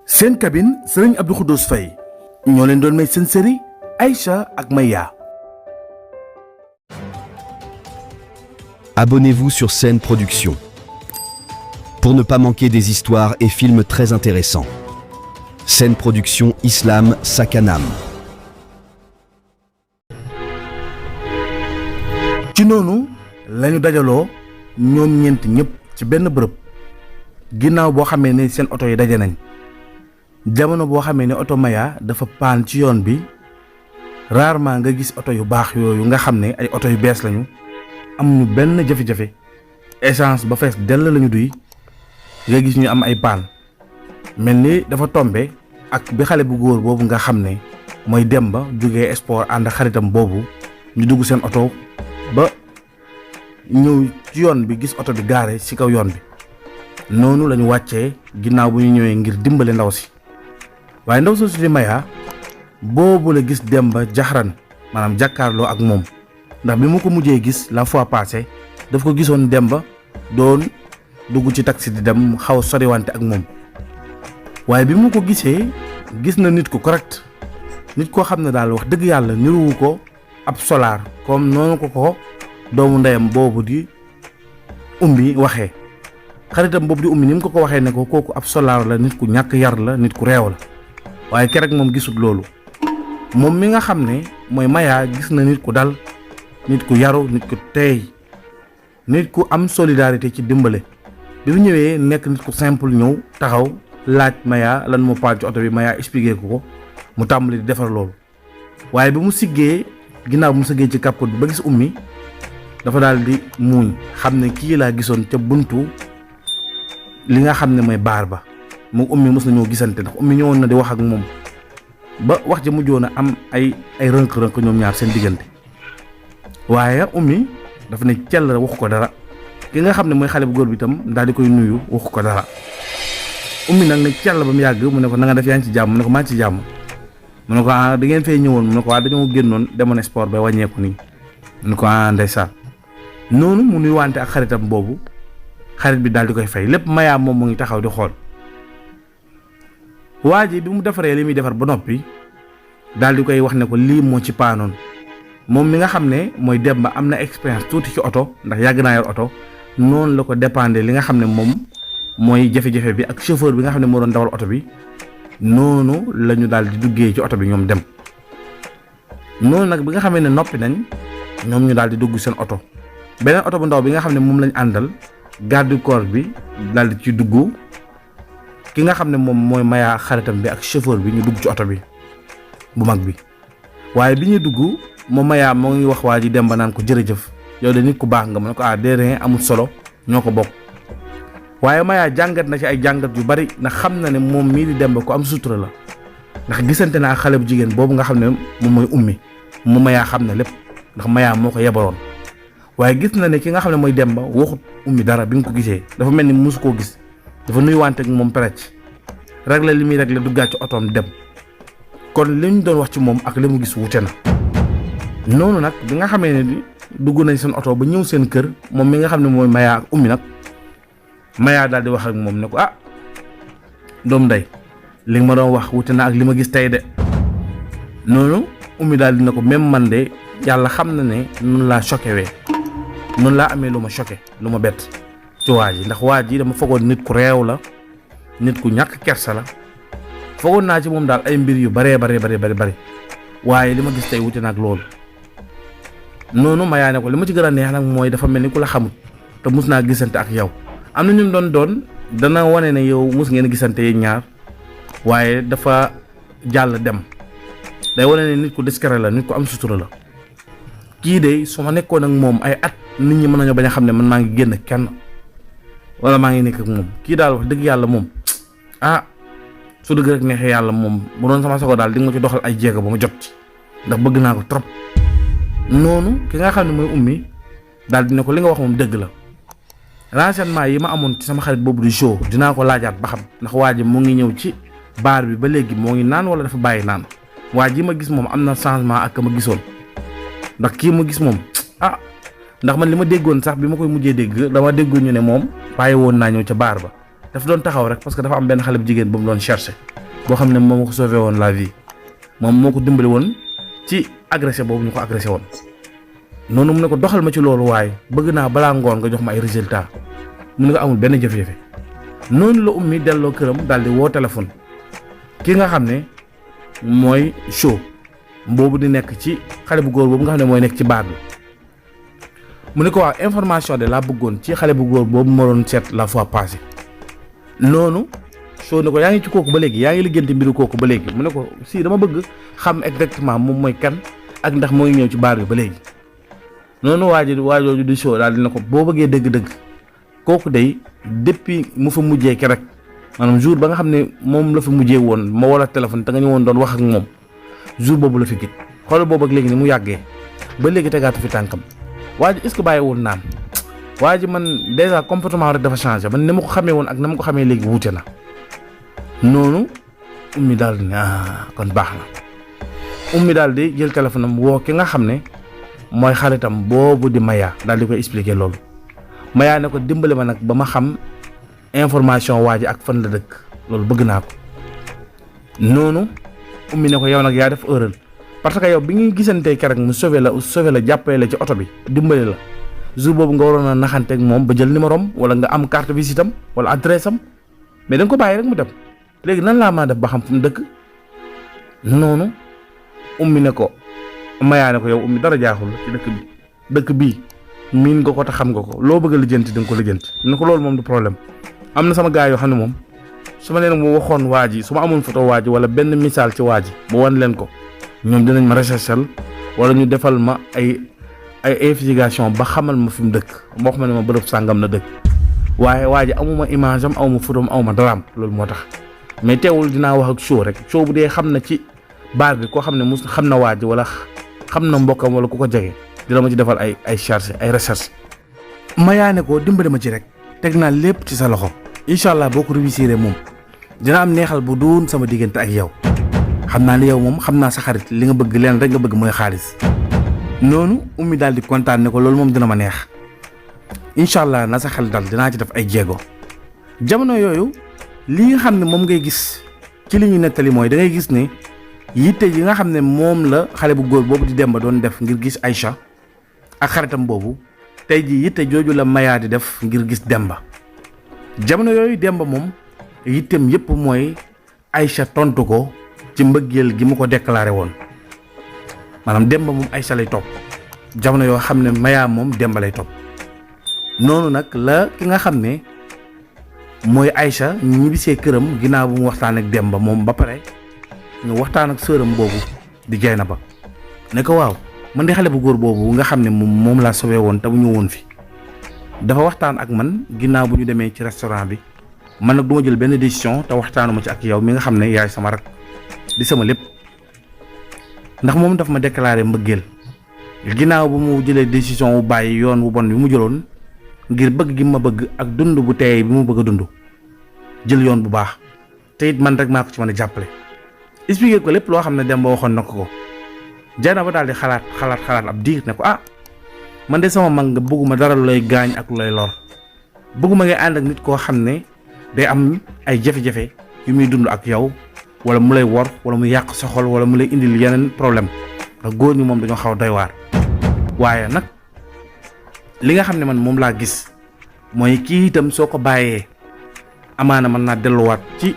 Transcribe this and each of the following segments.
seen cabine Serigne Abdou Khoudoss Faye ñoo leen doon may seen série Aïcha ak Maya. Abonnez-vous sur Scène Production pour ne pas manquer des histoires et films très intéressants. Scène Production Islam Sakanam. ci noonu lañu dajaloo ñoom ñeent ñëpp ci benn bërëb ginnaaw boo xamee ne seen oto yi daje nañ jamono boo xamee ne oto Maya dafa paan ci yoon bi rarement nga gis oto yu baax yooyu nga xam ne ay oto yu bees lañu amuñu benn jafe-jafe essence ba fees dell lañu duy nga gis ñu am ay paan mel ni dafa tombe ak bi xale bu góor boobu nga xam ne mooy Demba jógee sport ànd ak xaritam boobu ñu dugg seen oto ba ñëw ci yoon bi gis oto bi gaare ci kaw yoon bi noonu lañu wàccee ginnaaw bu ñu ñëwee ngir dimbale ndaw si waaye ndaw soosu di Maya boobu la gis Demba jaxran maanaam jàkkaarloo ak moom ndax bi mu ko mujjee gis la fois passée daf ko gisoon Demba doon dugg ci taxi di dem xaw soriwante ak moom waaye bi mu ko gisee gis na nit ku correct nit koo xam ne daal wax dëgg yàlla niruwu ko ab solaar comme noonu ko doomu ndeyam boobu di ummi waxee xaritam boobu di ummi ni mu ko waxee ne ko kooku ab solaar la nit ku ñàkk yar la nit ku réew la waaye keroog moom gisul loolu moom mi nga xam ne mooy Maya gis na nit ku dal nit ku yaru nit ku teey nit ku am solidarité ci dimbale bi mu ñëwee nekk nit ku simple ñëw taxaw laaj Maya lan moo paan ci oto bi Maya expliqué ko mu tàmbali di defar loolu waaye bi mu siggee ginnaaw bi mu siggee ci capot bi ba gis ummi dafa daal di muuñ xam ne kii laa gisoon ca buntu li nga xam ne mooy baar ba mu ummi mos nañoo gisante ndax ummi ñëwoon na di wax ak moom ba wax ja mujjoon a am ay rënk-rënk ñoom ñaar seen diggante waaye ummi dafa ne cell waxu ko dara ki nga xam ne mooy xale bu góor bi itam daal di koy nuyu waxu ko dara ummi nag ne cell ba mu yàgg mu ne ko na nga def yaa ngi ci jàmm mu ne ko maa ngi ci jàmm mu ne ko da ngeen fay ñëwoon mu ne ko dañoo génnoon demoon sport bay wàññeeku nii mu ne ko ndeysaan noonu mu nuy wante ak xaritam boobu xarit bi daal di koy fay lépp Maya moom mu ngi taxaw di xool waa ji bi mu defaree li muy defar ba noppi daal di koy wax ne ko lii moo ci paanoon moom mi nga xam ne mooy Demba am na expérience tuuti ci oto ndax yàgg naa yor oto noonu la ko dépendre li nga xam ne moom mooy jafe-jafe bi ak chauffeur bi nga xam ne moo doon dawal oto bi noonu la ñu daal di duggee ci oto bi ñoom dem noonu nag bi nga xamee ne noppi nañ ñoom ñu daal di dugg seen oto beneen oto bu ndaw bi nga xam ne moom lañ àndal garde corps bi daal di ci dugg ki nga xam ne moom mooy Maya xaritam bi ak chauffeur bi ñu dugg ci oto bi bu mag bi waaye bi ñuy dugg moom Maya moo ngi wax waa ji Demba naan ko jërëjëf yow de nit ku baax nga mu ne ko déedéet amul solo ñoo ko bokk waaye Maya jàngat na ci ay jàngat yu bari ndax xam na ne moom mii di Demba ko am sutura la ndax gisante na ak xale bu jigéen boobu nga xam ne moom mooy ummi mu Maya xam na lépp ndax Maya moo ko yebaloon waaye gis na ne ki nga xam ne mooy Demba waxut ummi dara bi nga ko gisee dafa mel ni musu koo gis dafa nuyuwante ak moom perec rek la li muy rek la duggaat ci otoom dem kon li ñu doon wax ci moom ak li mu gis wute na noonu nag bi nga xamee ne dugg nañ seen oto ba ñëw seen kër moom mi nga xam ne mooy Maya ak ummi nag Maya daal di wax ak moom ne ko doom ndey li nga ma doon wax wute na ak li ma gis tey de noonu ummi daal dina ko même man de yàlla xam na ne noonu laa choqué wee noonu laa amee lu ma choqué lu ma bett ci waa ji ndax waa ji dama foogoon nit ku réew la nit ku ñàkk kersa la foogoon naa ci moom daal ay mbir yu bari waaye li ma gis tey wute na ak loolu noonu Maya ne ko li ma ci gën a neex nag mooy dafa mel ni ku la xamut te mus naa gisante ak yow am na ñu doon dana wane ne yow mus ngeen gisante yi ñaar waaye dafa jàll dem day wane ne nit ku discret la nit ku am sutura la kii de su ma nekkoon ak moom ay at nit ñi mën nañoo bañ a xam ne man maa ngi génn kenn wala maa ngi nekk ak moom kii daal wax dëgg yàlla moom su dëgg rek neexee yàlla moom bu doon sama sago daal di nga ma ci doxal ay jéego ba ma jot ci ndax bëgg naa ko trop noonu ki nga xam ne mooy ummi daal dina ko li nga wax moom dëgg la renseignement yi ma amoon ci sama xarit boobu di show dinaa ko laajaat ba xam ndax waa ji mu ngi ñëw ci baar bi ba léegi moo ngi naan wala dafa bàyyi naan waa ji ma gis moom am na changement ak ma gisoon ndax kii ma gis moom ndax man li ma déggoon sax bi ma koy mujjee dégg dama déggoon ñu ne moom bàyyi woon naa ñëw ca baar ba dafa doon taxaw rek parce que dafa am benn xale bu jigéen bu mu doon chercher boo xam ne moom moo ko sauvé woon la vie moom moo ko dimbali woon ci agressé boobu ñu ko agressé woon. noonu mu ne ko doxal ma ci loolu waaye bëgg naa balaa ngoon nga jox ma ay résultats mu ne ko amul benn jafe-jafe. noonu la ummi delloo këram daal di woo téléphone ki nga xam ne mooy show boobu di nekk ci xale bu góor boobu nga xam ne mooy nekk ci baar bi mu ne ko waaw information de laa bëggoon ci xale bu góor boobu ma doon seet la fois passée. noonu show ne ko yaa ngi ci kooku ba léegi yaa ngi liggéeyante mbiru kooku ba léegi mu ne ko si dama bëgg xam exactement moom mooy kan ak ndax moo ngi ñëw ci baar bi ba léegi. noonu waajooju di show daal dina ko boo bëggee dëgg-dëgg kooku day depuis mu fa mujjee ke rek maanaam jour ba nga xam ne moom la fa mujjee woon ma wala téléphone te nga ñëwoon doon wax ak moom jour boobu la fi gis xoolal boobu ak léegi ni mu yàggee ba léegi tegaatu fi tànkam waa ji est-ce que bàyyiwul naan waa ji man déjà comportement rek dafa changé man ni ma ko xamee woon ak na ma ko xamee léegi wuute na. noonu ummi daal di ne kon baax na ummi daal di jël téléphone am woo ki nga xam ne mooy xaritam boobu di Maya daal di koy expliquer loolu. Maya ne ko dimbali ma nag ba ma xam information waa ji ak fan la dëkk loolu bëgg naa ko. noonu ummi ne ko yow nag yaa def erreur parce que yow bi ngi gisantee keroog mu sauvé la jàppale la ci oto bi dimbali la jour boobu nga waroon a naxanteeg moom ba jël numéro am wala nga am carte visite am wala adresse am mais da nga ko bàyyi rek mu dem léegi nan laa maa def ba xam fu mu dëkk. noonu ummi ne ko Maya ne ko yow ummi dara jaaxul ci dëkk bii miin nga ko te xam nga ko loo bëgg a lijjanti da nga ko lijjanti ne ko loolu moom du problème. am na sama gars yoo xam ne moom su ma leen mu waxoon waa ji su ma amoon photo waa ji wala benn misaal ci waa ji ba wan leen ko ñoom dinañ ma recherchal wala ñu defal ma ay investigation ba xamal ma fi mu dëkk moo xam ne ma bërëb sàngam na dëkk waaye waa ji amuma image am amuma photo am amuma daraam loolu moo tax. mais teewul dinaa wax ak show rek show bu dee xam na ci baar bi koo xam ne mus xam na waa ji wala xam na mbokkam wala ku ko jege dina ma ci defal ay charge ay recherche. Maya ne ko dimbali ma ci rek teg naa lépp ci sa loxo incha allah boo ko réussiree moom dina am neexal bu doon sama diggante ak yow xam naa ne yow moom xam naa sa xarit li nga bëgg leen rek nga bëgg mooy xaalis. noonu ummi daal di kontaan ne ko loolu moom dina ma neex incha allah na sa xel dal dinaa ci def ay jéego. jamono yooyu li nga xam ne moom ngay gis ci li ñu nettali mooy da ngay gis ne yitte yi nga xam ne moom la xale bu góor boobu di Demba doon def ngir gis Aïcha ak xaritam boobu tey jii yitte jooju la Maya di def ngir gis Demba. jamono yooyu Demba moom yitteem yépp mooy Aïcha tontu ko ci mbëggeel gi mu ko déclaré woon maanaam Demba moom Aïcha lay topp jamono yoo xam ne Maya moom Demba lay topp. noonu nag la ki nga xam ne mooy Aïcha ñibbisee këram ginnaaw bu mu waxtaan ak Demba moom ba pare ñu waxtaan ak sëram boobu di Jeynaba ne ko waaw man di xale bu góor boobu nga xam ne moom laa sauvé woon te bu ñu woon fi dafa waxtaan ak man ginnaaw bu ñu demee ci restaurant bi man nag du ma jël benn décision te waxtaanuma ci ak yow mi nga xam ne yaay sama rak di sama lépp ndax moom daf ma déclaré mbëggeel ginnaaw bu mu jëlee décision wu bàyyi yoon wu bon bi mu jëloon ngir bëgg gi ma bëgg ak dund bu teey bi mu bëgg a dund jël yoon bu baax te it man rek maa ko ci mën a jàppale expliqué ko lépp loo xam ne Demba waxoon na ko Jeynaba daal di xalaat ab diir ne ko man de sama mag nga bëgguma dara lu lay gaañ ak lu lay lor bëgguma ngay ànd ak nit koo xam ne day am ay jafe-jafe yu muy dund ak yow wala mu lay wor wala mu yàq sa xol wala mu lay indil yeneen problème ndax góor ñi moom dañoo xaw a doy waar. waaye nag li nga xam ne man moom laa gis mooy kii itam soo ko bàyyee amaana mën naa delluwaat ci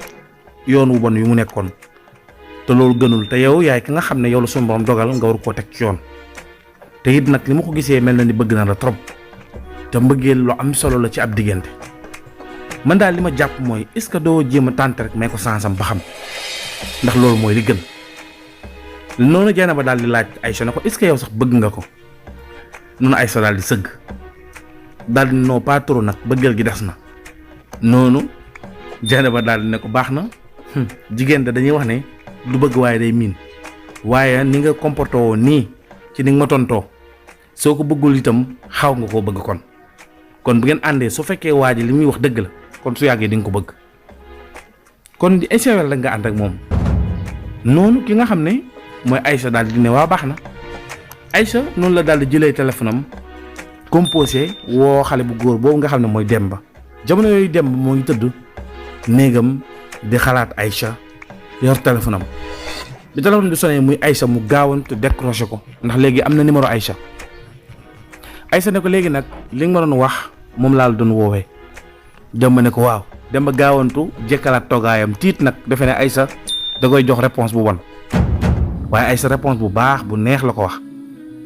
yoon wu bon yu mu nekkoon te loolu gënul te yow yaay ki nga xam ne yow la suñu borom dogal nga war koo teg ci yoon te it nag li ma ko gisee mel na ni bëgg na la trop te mbëggeel lu am solo la ci ab diggante man daal li ma jàpp mooy est-ce que doo jéem a tànt rek may ko sansam ba xam ndax loolu mooy li gën. noonu Jeynaba daal di laaj Aïcha ne ko est-ce que yow sax bëgg nga ko noonu Aïcha daal di sëgg daal di non pas trop nag bëggeel gi des na. noonu Jeynaba daal di ne ko baax na jigéen da dañuy wax ne du bëgg waaye day miin waaye ni nga comporté woo nii ci ni nga ma tontoo soo ko bëggul itam xaw nga koo bëgg kon bu ngeen àndee su fekkee waa ji li muy wax dëgg la kon su yàggee di nga ko bëgg kon di essayé la nga ànd ak moom. noonu ki nga xam ne mooy Aïcha daal di ne waa baax na Aïcha noonu la daal di jëlee téléphone am composé woo xale bu góor boobu nga xam ne mooy Demba jamono yooyu Demba moo ngi tëdd néegam di xalaat Aïcha yor téléphone am bi téléphone bi sonné muy Aïcha mu gaawantu décroché ko ndax léegi am na numéro Aïcha ne ko léegi nag li nga ma doon wax moom laa la doon woowee. Demba ne ko waaw. Demba gaawantu jekkalaat toogaayam tiit nag defe ne Aïcha da koy jox réponse bu bon waaye Aïcha réponse bu baax bu neex la ko wax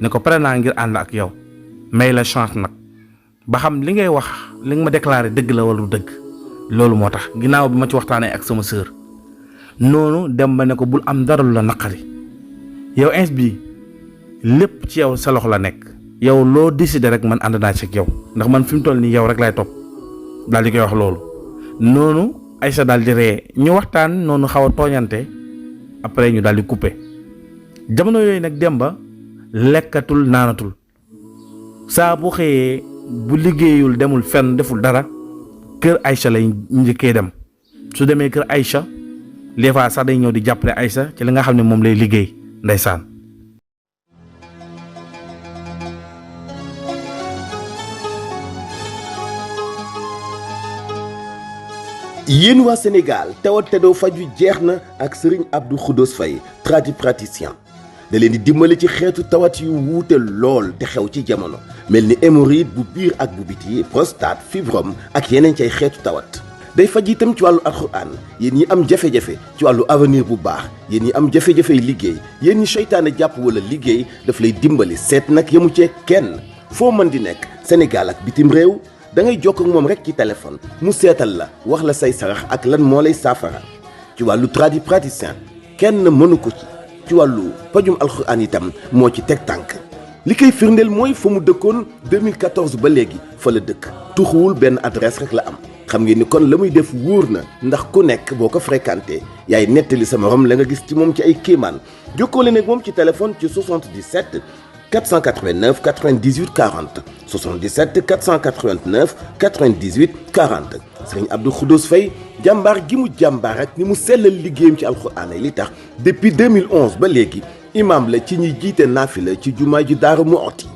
ne ko pare naa ngir ànd ak yow may la chance nag ba xam li ngay wax li nga ma déclaré dëgg la wala du dëgg loolu moo tax ginnaaw bi ma ci waxtaanee ak sama sœur noonu Demba ne ko bul am dara lu la naqari yow ins bi lépp ci yow sa loxo la nekk yow loo décidé rek man ànd naa ci ak yow ndax man fi mu toll nii yow rek laay topp daal di koy wax loolu noonu Aïcha daal di ree ñu waxtaan noonu xaw a tooñante après ñu daal di coupé jamono yooyu nag Demba lekkatul naanatul saa bu xëyee bu liggéeyul demul fenn deful dara kër Aïcha lay njëkkee dem su demee kër Aïcha des fois sax day ñëw di jàppale Aïcha ci li nga xam ne moom lay liggéey ndeysaan. yéen waa Sénégal tawat te doo faju jeex na ak Serigne Abdou Khoudoss Faye tradipraticien da leen di dimbali ci xeetu tawat yu wuute lool te xew ci jamono mel ni hémorroïde bu biir ak bu biti prostate fibrome ak yeneen cay xeetu tawat day faj itam ci wàllu alxuraan yéen ñi am jafe-jafe ci wàllu avenir bu baax yéen ñi am jafe-jafe liggéey yéen ñi seytaane jàpp wala liggéey daf lay dimbali seet nag yemu cee kenn foo mën di nekk Sénégal ak bitim réew da ngay jokkoo ak moom rek ci téléphone mu seetal la wax la say sarax ak lan moo lay saafara ci wàllu tradipraticien kenn mënu ko ci wàllu pajum alxuraan itam moo ci teg tànk li koy firndeel mooy fa mu dëkkoon 2014 ba léegi fa la dëkk tuxuwul benn adresse rek la am xam ngeen ni kon la muy def wóor na ndax ku nekk boo ko fréquenté yaay nettali sa morom la nga gis ci moom ci ay kéemaan jokkoo leen ak moom ci téléphone ci 77 489 98 40 77 489 98 40 Serigne Abdou Khoudoss Faye jàmbaar gi mu jàmbaar ak ni mu sellal liggéeyam ci alxuraan li tax depuis 2011 ba léegi imam la ci ñuy jiite naafila ci jumaa ji Daaru Muxti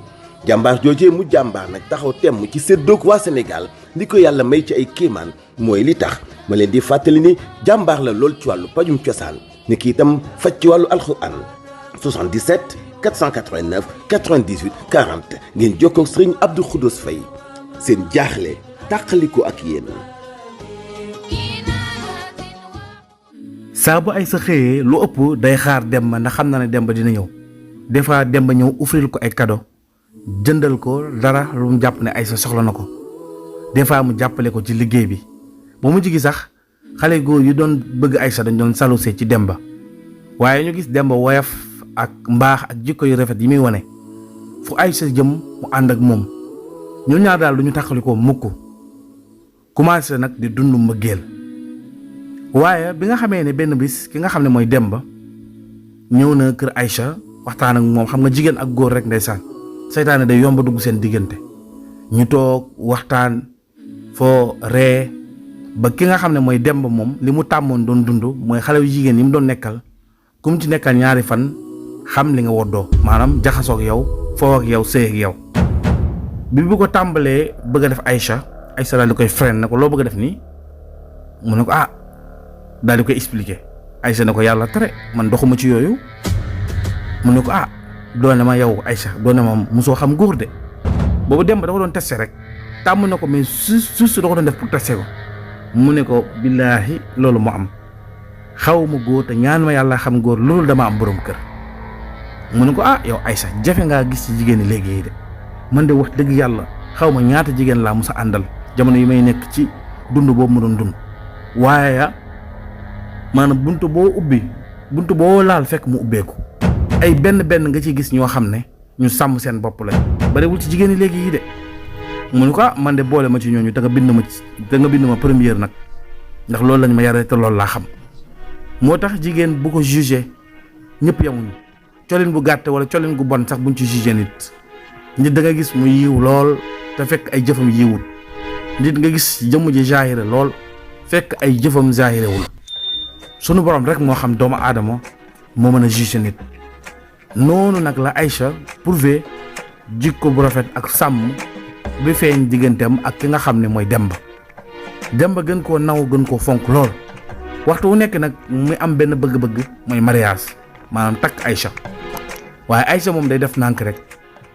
jàmbaar joojee mu jàmbaar nag taxaw temm ci séddoog waa Sénégal li ko yàlla may ci ay kéemaan mooy li tax ma leen di fàttali ni jàmbaar la lool ci wàllu pajum cosaan ni ki itam faj ci wàllu alxuraan 77 489 98 40 ngeen jokkoo ak Serigne Abdou Khoudoss Faye seen jaaxle tàqaliko ak yéen. saa bu ay sa xëyee lu ëpp day xaar Demba ndax xam na ne Demba dina ñëw des fois Demba ñëw offrir ko ay cadeau jëndal ko dara lu mu jàpp ne ay sa soxla na ko des fois mu jàppale ko ci liggéey bi ba mu jigi sax xale góor yu doon bëgg Aïcha dañ doon salusé ci Demba waaye ñu gis Demba woyof ak mbaax ak jikko yu rafet yi muy wane fu Aïcha jëm mu ànd ak moom ñun ñaar daal du ñu taxalikoo mukk commencé nag di dund mbëggeel waaye bi nga xamee ne benn bis ki nga xam ne mooy Demba ñëw na kër Aïcha waxtaan ak moom xam nga jigéen ak góor rek ndeysaan seytaane day yomba dugg seen diggante ñu toog waxtaan foo ree ba ki nga xam ne mooy Demba moom li mu tàmmoon doon dund mooy xale yu jigéen yi mu doon nekkal ku mu ci nekkal ñaari fan xam li nga woddoo maanaam jaxasoo ak yow foo ak yow sëy ak yow bi bu ko tàmbalee bëgg a def Aïcha daal di koy frein na ko loo bëgg a def nii mu ne ko daal di koy expliquer Aïcha ne ko yàlla tere man doxuma ci yooyu mu ne ko doone ma yow Aïcha doone ma mosoo xam góor de boobu Demba da ko doon testé rek tàmm na ko mais su da ko doon def pour testé ko mu ne ko billaahi loolu moo am xaw ma góor te ñaan ma yàlla xam góor loolu dama am borom kër mu ne ko yow Aïcha jafe ngaa gis ci jigéen ñi léegi de man de wax dëgg yàlla xaw ma ñaata jigéen laa musa àndal jamono yi may nekk ci dund boobu mu doon dund waaye maanaam buntu boo laal fekk mu ubbeeku ay benn nga ciy gis ñoo xam ne ñu sàmm seen bopp lañ bariwul ci jigéen ñi léegi yi de mu ne ko man de boole ma ci ñooñu te nga bind ma première nag ndax loolu lañ ma yare te loolu laa xam moo tax jigéen bu ko jugé ñëpp yamuñu colin bu gàtte wala colin gu bon sax buñ ci jugé nit da nga gis mu yiw lool te fekk ay jëfam yiwul nit nga gis jëmm ji jaahire lool fekk ay jëfam jaahirewul sunu borom rek moo xam doomu aadama moo mën a jugé nit noonu nag la Aïcha prouvé jikko bu rafet ak sàmm bi feeñ digganteem ak ki nga xam ne mooy Demba gën koo naw gën koo fonk lool waxtu wu nekk nag muy am benn bëgg-bëgg mooy mariage maanaam takk Aïcha waaye Aïcha moom day def nànk rek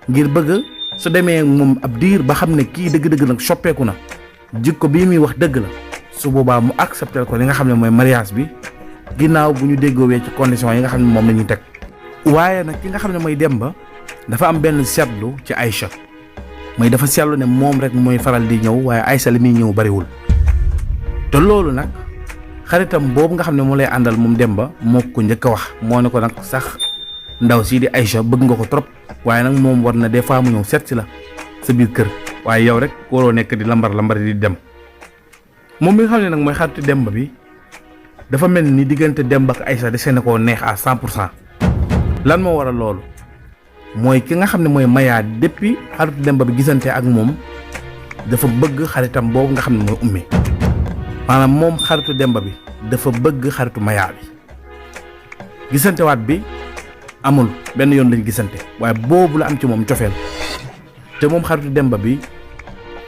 ngir bëgg su demee moom ab diir ba xam ne kii dëgg-dëgg nag soppeeku na jikko bii muy wax dëgg la su boobaa mu accepter ko li nga xam ne mooy mariage bi ginnaaw bu ñu déggoowee ci conditions yi nga xam ne moom la ñuy teg. waaye nag ki nga xam ne mooy Demba dafa am benn seetlu ci Aïcha mooy dafa seetlu ne moom rek mooy faral di ñëw waaye Aïcha li muy ñëw bariwul te loolu nag xaritam boobu nga xam ne moo lay àndal moom Demba moo ko njëkk a wax moo ne ko nag sax ndaw sii di Aïcha bëgg nga ko trop waaye nag moom war na des fois mu ñëw seet si la sa biir kër waaye yow rek waroo nekk di lambar di dem moom mi nga xam ne nag mooy xaritu Demba bi dafa mel ni diggante Demba ak Aïcha dese na koo neex à 100%. lan moo waral loolu mooy ki nga xam ne mooy Maya depuis xaritu Demba bi gisante ak moom dafa bëgg xaritam boobu nga xam ne mooy ummi maanaam moom xaritu Demba bi dafa bëgg xaritu Maya bi gisante waat bi amul benn yoon lañ gisante waaye boobu la am ci moom cofeel te moom xaritu Demba bi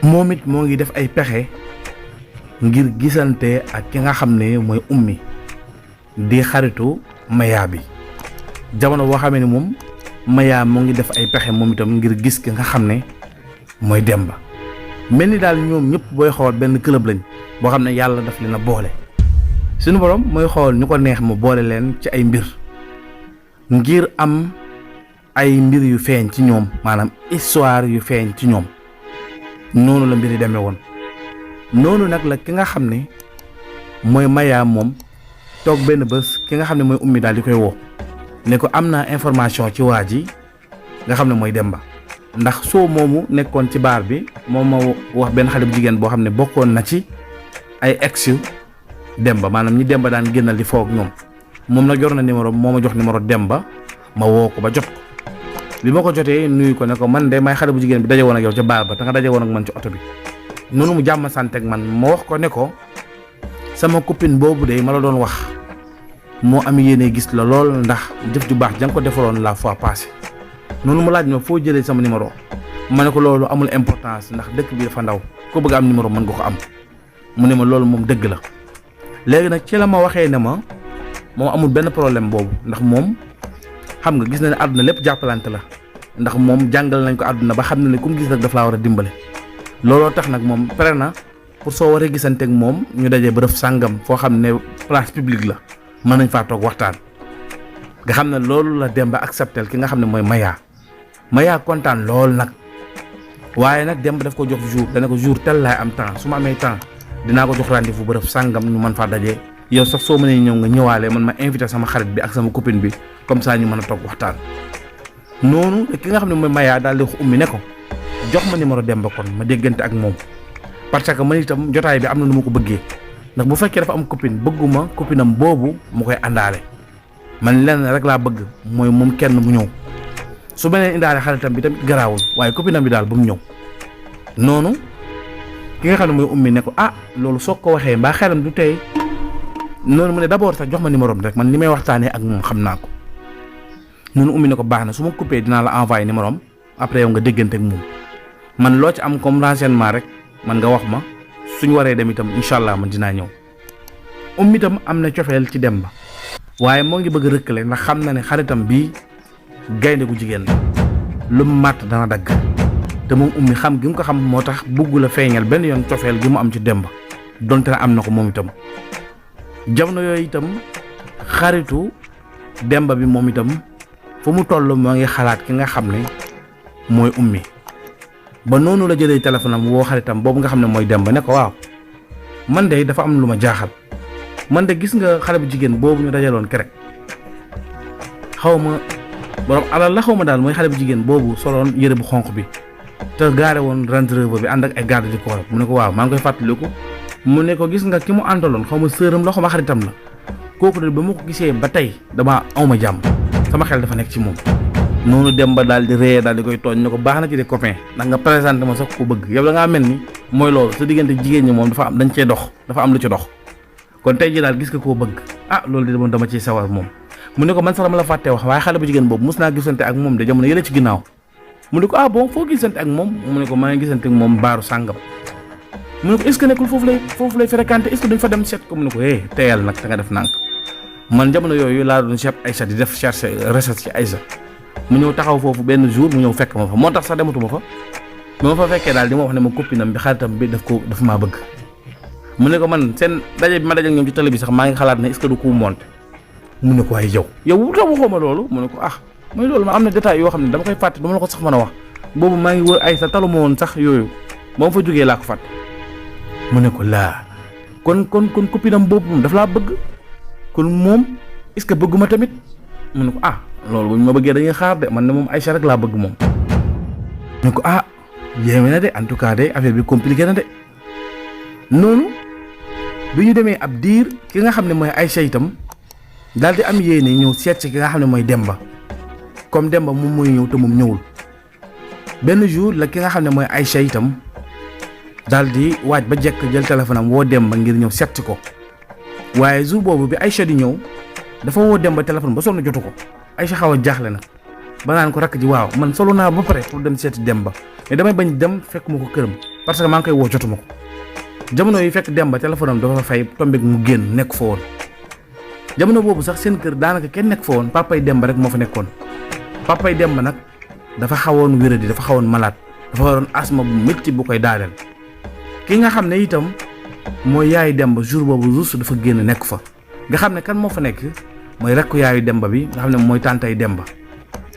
moom it moo ngi def ay pexe ngir gisante ak ki nga xam ne mooy ummi di xaritu Maya bi jamono boo xamee ne moom Maya moo ngi def ay pexe moom itam ngir gis ki nga xam ne mooy Demba mel ni daal ñoom ñëpp booy xool benn club lañ boo xam ne yàlla daf leen a boole suñu borom mooy xool ñu ko neex mu boole leen ci ay mbir ngir am ay mbir yu feeñ ci ñoom maanaam histoire yu feeñ ci ñoom noonu la mbir yi demee woon noonu nag la ki nga xam ne mooy Maya moom toog benn bés ki nga xam ne mooy ummi daal di koy woo ne ko am naa information ci waa ji nga xam ne mooy Demba ndax soo moomu nekkoon ci baar bi moom ma wax benn xale bu jigéen boo xam ne bokkoon na ci ay ex yu Demba maanaam ñi Demba daan génnal di foog ñoom moom nag yor na numéro moo ma jox numéro Demba ma woo ko ba jot ko bi ma ko jotee nuyu ko ne ko man de may xale bu jigéen bi daje woon ak yow ca baar ba te nga daje woon ak man ci oto bi noonu mu jàmm sant ak man ma wax ko ne ko sama copine boobu de ma la doon wax moo am yéene gis la lool ndax jëf ju baax jang ko defaloon la fois passée noonu mu laaj ma foo jëlee sama numéro ma ne ko loolu amul importance ndax dëkk bi dafa ndaw ko bëgg am numéro mën nga ko am mu ne ma loolu moom dëgg la léegi nag ci la ma waxee ne ma moom amul benn problème boobu ndax moom xam nga gis na ne àdduna lépp jàppalante la ndax moom jàngal nañ ko àdduna ba xam ne ku mu gis rek daf laa war a dimbale looloo tax nag moom pare na pour soo waree gisante ak moom ñu dajee bërëb sàngam foo xam ne place publique la mën nañ faa toog waxtaan nga xam ne loolu la Demba accepté ki nga xam ne mooy Maya kontaan lool nag waaye nag Demba daf ko jox jour dana ko jour tel laay am temps su ma amee temps dinaa ko jox rendez-vous bërëb sàngam ñu mën faa dajee yow sax soo mënee ñëw nga ñëwaale man ma invité sama xarit bi ak sama copine bi comme ça ñu mën a toog waxtaan noonu ki nga xam ne mooy Maya daal di wax ummi ne ko jox ma numéro Demba kon ma déggante ak moom parce que man itam jotaay bi am na nu ma ko bëggee ndax bu fekkee dafa am copine bëgguma copinam boobu mu koy àndaale man lenn rek laa bëgg mooy moom kenn mu ñëw su beneen indaale xaritam bi tamit garaawul waaye copinam bi daal bu mu ñëw noonu ki nga xam ne mooy ummi ne ko ah loolu soo ko waxee mbaa xelam du tey noonu mu ne d'abord sax jox ma numéro am rek man li may waxtaanee ak moom xam naa ko noonu ummi ne ko baax na su ma coupé dinaa la envoyé numéro am après yow nga déggante ak moom man loo ci am comme renseignement rek man nga wax ma suñu waree dem itam incha allah man dinaa ñëw ummi itam am na cofeel ci Demba waaye moo ngi bëgg rëkkale ndax xam na ne xaritam bii gaynde gu jigéen la lu mu màtt dana dagg te moom ummi xam gi mu ko xam moo tax bëggul a feeñal benn yoon cofeel gi mu am ci Demba donte na am na ko moom itam jamono yooyu itam xaritu Demba bi moom itam fu mu toll moo ngi xalaat ki nga xam ne mooy ummi ba noonu la jëlee téléphone am woo xaritam boobu nga xam ne mooy Demba ne ko waaw man de dafa am lu ma jaaxal man de gis nga xale bu jigéen boobu ñu dajaloon kerek xaw ma borom alal la xaw ma daal mooy xale bu jigéen boobu soloon yëre bu xonq bi te gaare woon Range Rover bi ànd ak ay garde du corps mu ne ko waaw maa ngi koy fàttaliku mu ne ko gis nga ki mu àndaloon xaw ma sëram la xaw ma xaritam la kooku de ba ma ko gisee ba tey dama awma jàmm sama xel dafa nekk ci moom noonu Demba daal di ree daal di koy tooñ ne ko baax na ci de copain ndax nga présenté ma sax ko bëgg yow da ngaa mel ni mooy loolu sa diggante jigéen ñi moom dafa am dañ cee dox dafa am lu ci dox kon tey ji daal gis nga koo bëgg ah loolu de moom dama ciy sawar moom mu ne ko man sax dama la fàttee wax waaye xale bu jigéen boobu mos naa gisante ak moom de jamono yële ci ginnaaw mu ne ko ah bon foo gisante ak moom mu ne ko maa ngi gisante ak moom baaru sàngam mu ne ko est-ce que nekkul foofu lay fréquenté est-ce que duñ fa dem seet ko mu ne ko teyal nag te nga def nànk man jamono yooyu laa doon chef Aïcha di def recherche ci Aïcha mu ñëw taxaw foofu benn jour mu ñëw fekk ma fa moo tax sax dematuma fa bi ma fa fekkee daal di ma wax ne ma copinam bi xaritam bi daf maa bëgg mu ne ko man seen daje bi ma daje ak ñoom ci télé bi sax maa ngi xalaat ne est-ce que du ko monté mu ne ko waaye yow tax waxoo ma loolu mu ne ko mooy loolu ma am na détail yoo xam ne dama koy fàtte dama la ko sax mën a wax boobu maa ngi wër Aïcha taluma woon sax yooyu ba ma fa jógee laa ko fàtte mu ne ko laa kon copinam boobu moom daf laa bëgg kon moom est-ce que bëgguma tamit mu ne ko loolu bu ñu ma bëggee dañuy xaar de man ne moom Aïcha rek laa bëgg moom mu ne ko yéeme na de en tout cas de affaire bi compliqué na de noonu bi ñu demee ab diir ki nga xam ne mooy Aïcha itam daal di am yéene ñëw seet ci ki nga xam ne mooy Demba comme Demba moom mooy ñëw te moom ñëwul benn jour la ki nga xam ne mooy Aïcha itam daal di waaj ba jekk jël téléphone am woo Demba ngir ñëw seet ko waaye jour boobu bi Aïcha di ñëw dafa woo Demba téléphone ba sonn jotu ko Aïcha xaw a jaaxle na ba naan ko rakk ji waaw man solo naa ba pare pour dem seeti Demba mais damay bañ dem fekk ma ko këram parce que maa ngi koy woo jotuma ko jamono yi fekk Demba téléphone am dafa fay tombéeg mu génn nekk fa woon jamono boobu sax seen kër daanaka kenn nekk fa woon papay Demba rek moo fa nekkoon papay Demba nag dafa xawoon wéradi dafa xawoon malade dafa waroon asma bu métti bu koy daaneel ki nga xam ne itam mooy yaayu Demba jour boobu ruus dafa génn nekk fa nga xam ne kan moo fa nekk mooy rekk yaayu Demba bi nga xam ne mooy tàntay Demba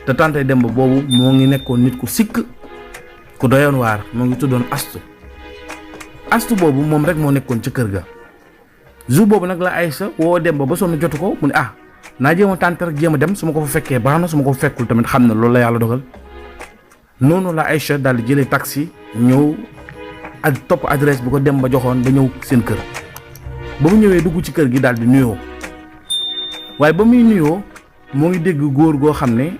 te tàntay Demba boobu moo ngi nekkoon nit ku sikk ku doyoon waar moo ngi tuddoon astu boobu moom rek moo nekkoon ca kër ga jour boobu nag la Aïcha woo Demba ba sonn jotu ko mu ne naa jéem a tànt rek jéem a dem su ma ko fa fekkee baax na su ma ko fa fekkul tamit xam ne loolu la yàlla dogal noonu la Aïcha daal di jëlee taxi ñëw ak topp adresse bu ko Demba joxoon ba ñëw seen kër ba mu ñëwee dugg ci kër gi daal di nuyoo waaye ba muy nuyoo moo ngi dégg góor goo xam ne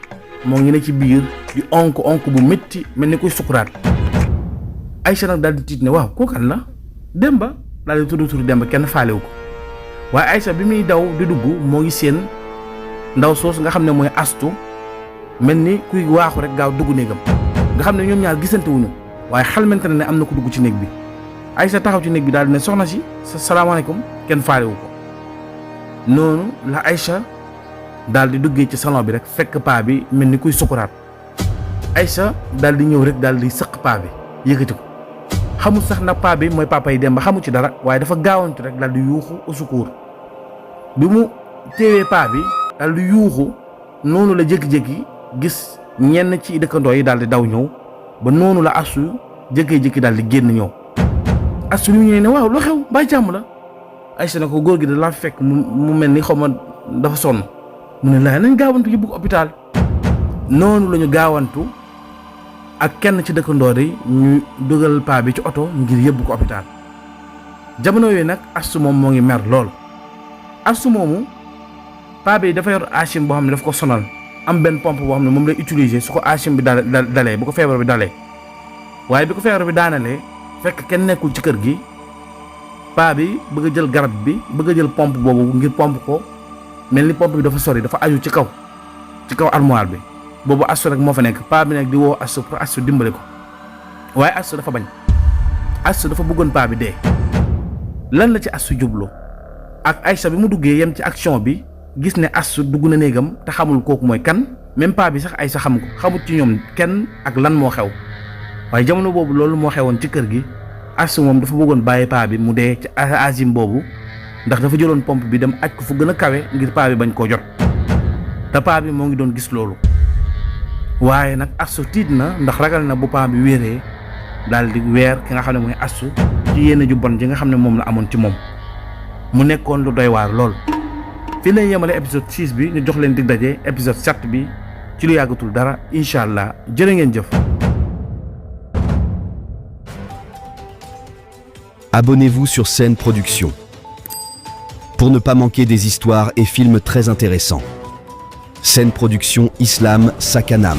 moo ngi ne ci biir di onk bu métti mel ni koy sukuraat Aïcha nag daal di tiit ne waaw kooku kan la Demba daal di tudd Demba kenn faalewu ko waaye Aïcha bi muy daw di dugg moo ngi seen ndaw soos nga xam ne mooy astu mel ni kuy waaxu rek gaaw dugg néegam nga xam ne ñoom ñaar gisante wuñu waaye xalmente ne am na ko dugg ci néeg bi Aïcha taxaw ci néeg bi daal di ne soxna si salaamaaleykum kenn faalewu ko noonu la Aïcha daal di duggee ci salon bi rek fekk paa bi mel ni kuy sukuraat Aïcha daal di ñëw rek daal di sëq paa bi yëkkati ko xamul sax nag paa bi mooy papa yi Demba xamu ci dara waaye dafa gaawantu rek daal di yuuxu au secours bi mu téewee paa bi daal di yuuxu noonu la jékki-jékki gis ñenn ci dëkkandoo yi daal di daw ñëw ba noonu la asu jékki-jékki daal di génn ñëw asu li mu ñëwee ne waaw loo xew mbaa jàmm la Aïcha ne ko góor gi da la fekk mu mel ni xaw ma dafa sonn mu ne laay nañ gaawantu yóbbu ko hôpital noonu la ñu gaawantu ak kenn ci dëkkandoor yi ñu dugal paa bi ci oto ngir yóbbu ko hôpital jamono yooyu nag astu moom moo ngi mer lool astu moomu paa bi dafa yor achim boo xam ne daf ko sonal am benn pompe boo xam ne moom lay utiliser su ko achim bi dalee bu ko feebar bi dalee waaye bi ko feebar bi daanalee fekk kenn nekkul ci kër gi paa bi bëgg a jël garab bi bëgg a jël pompe boobu ngir pompe ko mel ni pompe bi dafa sori dafa aju ci kaw armoire bi boobu astu rek moo fa nekk paa bi nag di woo astu pour astu dimbale ko waaye astu dafa bañ astu dafa bëggoon paa bi dee lan la ci astu jublu ak Aïcha bi mu duggee yem ci action bi gis ne astu dugg na néegam te xamul kooku mooy kan même paa bi sax Aïcha xam ko xamut ci ñoom kenn ak lan moo xew waaye jamono boobu loolu moo xewoon ci kër gi astu moom dafa bëggoon bàyyi paa bi mu dee ci azim boobu ndax dafa jëloon pompe bi dem aj ko fu gën a kawe ngir paa bi bañ koo jot te paa bi moo ngi doon gis loolu waaye nag astu tiit na ndax ragal na bu paa bi wéeree daal di weer ki nga xam ne mooy astu ci yéene ju bon ji nga xam ne moom la amoon ci moom mu nekkoon lu doy waar lool. fii lañ yemale épisode 6 bi ñu jox leen dig daje épisode 7 bi ci lu yàggatul dara incha allah jërë ngeen jëf. Abonnez-vous sur Scène Production pour ne pas manquer des histoires et films très intéressants. Scène Production Islam Sakanam.